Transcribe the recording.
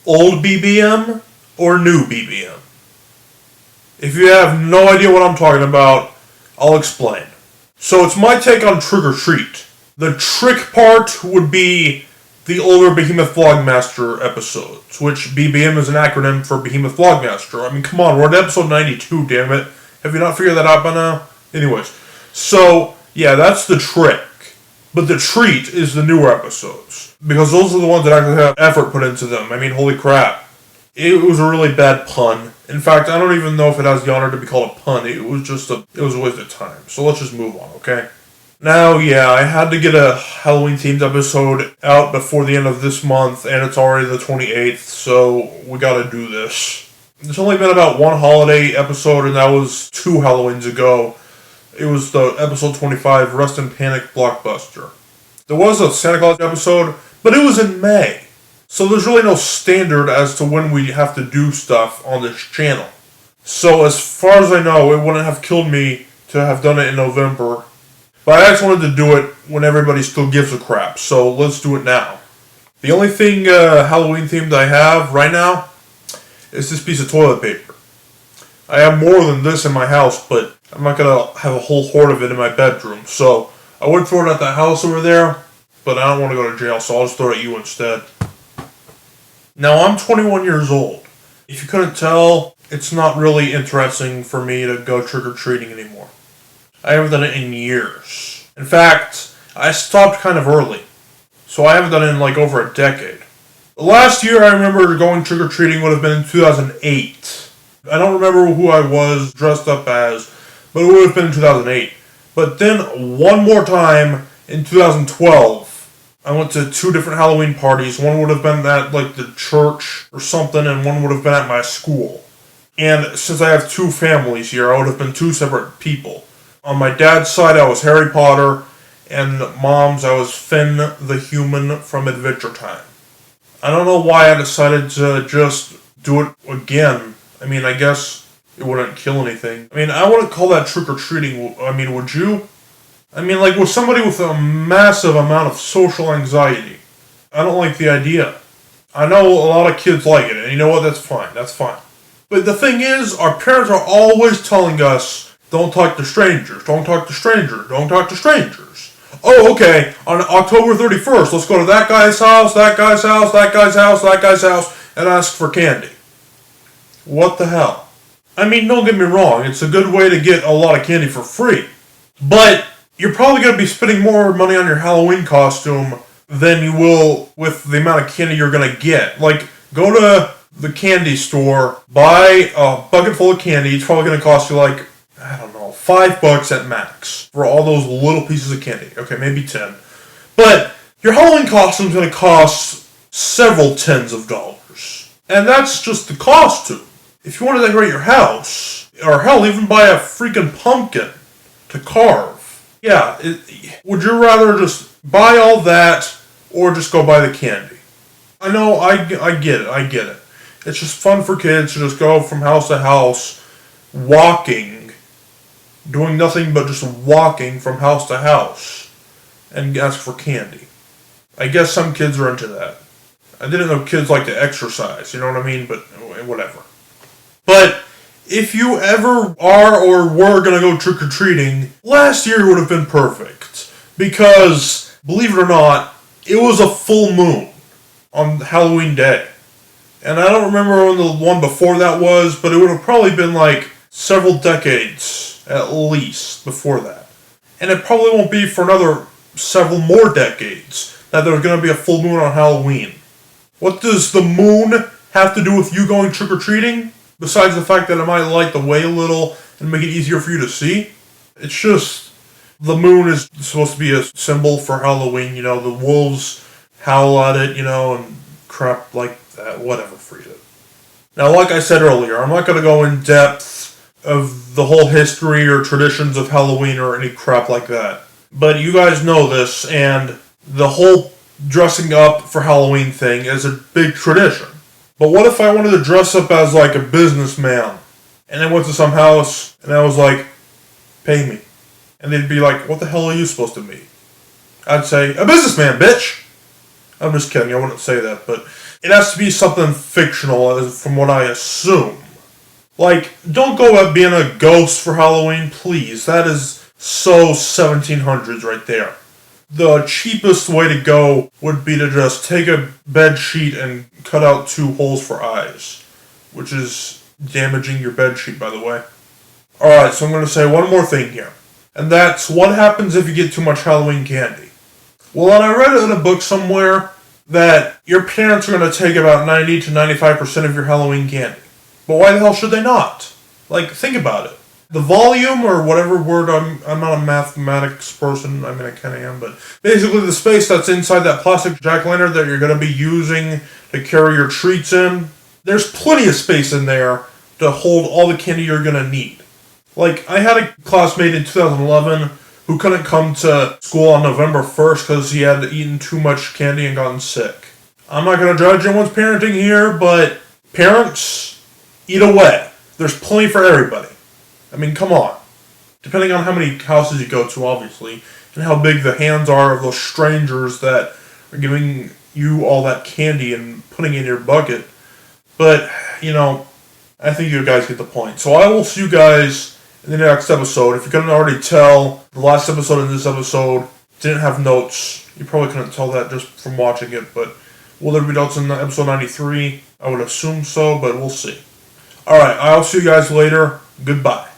old BBM or new BBM? If you have no idea what I'm talking about, I'll explain. So it's my take on Trick or Treat. The trick part would be the older Behemoth Vlogmaster episodes, which BBM is an acronym for Behemoth Vlogmaster. I mean, come on, we're at episode 92, damn it. Have you not figured that out by now? Anyways, so, yeah, that's the trick. But the treat is the newer episodes, because those are the ones that actually have effort put into them. I mean, holy crap. It was a really bad pun. In fact, I don't even know if it has the honor to be called a pun. It was a waste of time. So let's just move on, okay? Now, yeah, I had to get a Halloween-themed episode out before the end of this month, and it's already the 28th, so we gotta do this. There's only been about one holiday episode, and that was 2 Halloweens ago. It was the episode 25, Rest in Panic Blockbuster. There was a Santa Claus episode, but it was in May. So there's really no standard as to when we have to do stuff on this channel. So as far as I know, it wouldn't have killed me to have done it in November. But I just wanted to do it when everybody still gives a crap, so let's do it now. The only thing Halloween themed I have right now is this piece of toilet paper. I have more than this in my house, but I'm not going to have a whole hoard of it in my bedroom. So I would throw it at the house over there, but I don't want to go to jail, so I'll just throw it at you instead. Now, I'm 21 years old. If you couldn't tell, it's not really interesting for me to go trick-or-treating anymore. I haven't done it in years. In fact, I stopped kind of early. So I haven't done it in like over a decade. The last year I remember going trick-or-treating would have been in 2008. I don't remember who I was dressed up as, but it would have been in 2008. But then one more time in 2012, I went to 2 different Halloween parties. One would have been at like the church or something, and one would have been at my school. And since I have 2 families here, I would have been 2 separate people. On my dad's side, I was Harry Potter, and Mom's, I was Finn the Human from Adventure Time. I don't know why I decided to just do it again. I mean, I guess it wouldn't kill anything. I mean, I wouldn't call that trick-or-treating. I mean, would you? I mean, like, with somebody with a massive amount of social anxiety, I don't like the idea. I know a lot of kids like it, and you know what? That's fine. That's fine. But the thing is, our parents are always telling us, don't talk to strangers, don't talk to strangers, don't talk to strangers. Oh, okay, on October 31st, let's go to that guy's house, that guy's house, that guy's house, that guy's house, and ask for candy. What the hell? I mean, don't get me wrong, it's a good way to get a lot of candy for free. But you're probably going to be spending more money on your Halloween costume than you will with the amount of candy you're going to get. Like, go to the candy store, buy a bucket full of candy, it's probably going to cost you like, I don't know, $5 at max for all those little pieces of candy. Okay, maybe 10. But your Halloween costume's going to cost several tens of dollars. And that's just the costume. If you want to decorate your house, or hell, even buy a freaking pumpkin to carve, yeah, would you rather just buy all that or just go buy the candy? I know, I get it. It's just fun for kids to just go from house to house, walking, doing nothing but just walking from house to house and ask for candy. I guess some kids are into that. I didn't know kids like to exercise, you know what I mean? But whatever. But if you ever are or were going to go trick-or-treating, last year would have been perfect. Because, believe it or not, it was a full moon on Halloween Day. And I don't remember when the one before that was, but it would have probably been like several decades at least before that. And it probably won't be for another several more decades that there's going to be a full moon on Halloween. What does the moon have to do with you going trick-or-treating? Besides the fact that it might light the way a little and make it easier for you to see? It's just, the moon is supposed to be a symbol for Halloween, you know, the wolves howl at it, you know, and crap like that, whatever, freeze it. Now, like I said earlier, I'm not going to go in depth of the whole history or traditions of Halloween or any crap like that. But you guys know this, and the whole dressing up for Halloween thing is a big tradition. But what if I wanted to dress up as like a businessman, and I went to some house, and I was like, pay me. And they'd be like, what the hell are you supposed to be? I'd say, a businessman, bitch! I'm just kidding, I wouldn't say that, but it has to be something fictional, from what I assume. Like, don't go out being a ghost for Halloween, please. That is so 1700s right there. The cheapest way to go would be to just take a bed sheet and cut out 2 holes for eyes, which is damaging your bed sheet, by the way. Alright, so I'm going to say one more thing here, and that's what happens if you get too much Halloween candy. Well, and I read it in a book somewhere that your parents are going to take about 90 to 95% of your Halloween candy. But why the hell should they not? Like, think about it. The volume, or whatever word, I'm not a mathematics person, I mean I kind of am, but basically the space that's inside that plastic jack-o'-lantern that you're going to be using to carry your treats in, there's plenty of space in there to hold all the candy you're going to need. Like, I had a classmate in 2011 who couldn't come to school on November 1st because he had eaten too much candy and gotten sick. I'm not going to judge anyone's parenting here, but parents, eat away. There's plenty for everybody. I mean, come on. Depending on how many houses you go to, obviously, and how big the hands are of those strangers that are giving you all that candy and putting it in your bucket. But, I think you guys get the point. So I will see you guys in the next episode. If you couldn't already tell, the last episode and this episode didn't have notes. You probably couldn't tell that just from watching it, but will there be notes in episode 93? I would assume so, but we'll see. Alright, I'll see you guys later. Goodbye.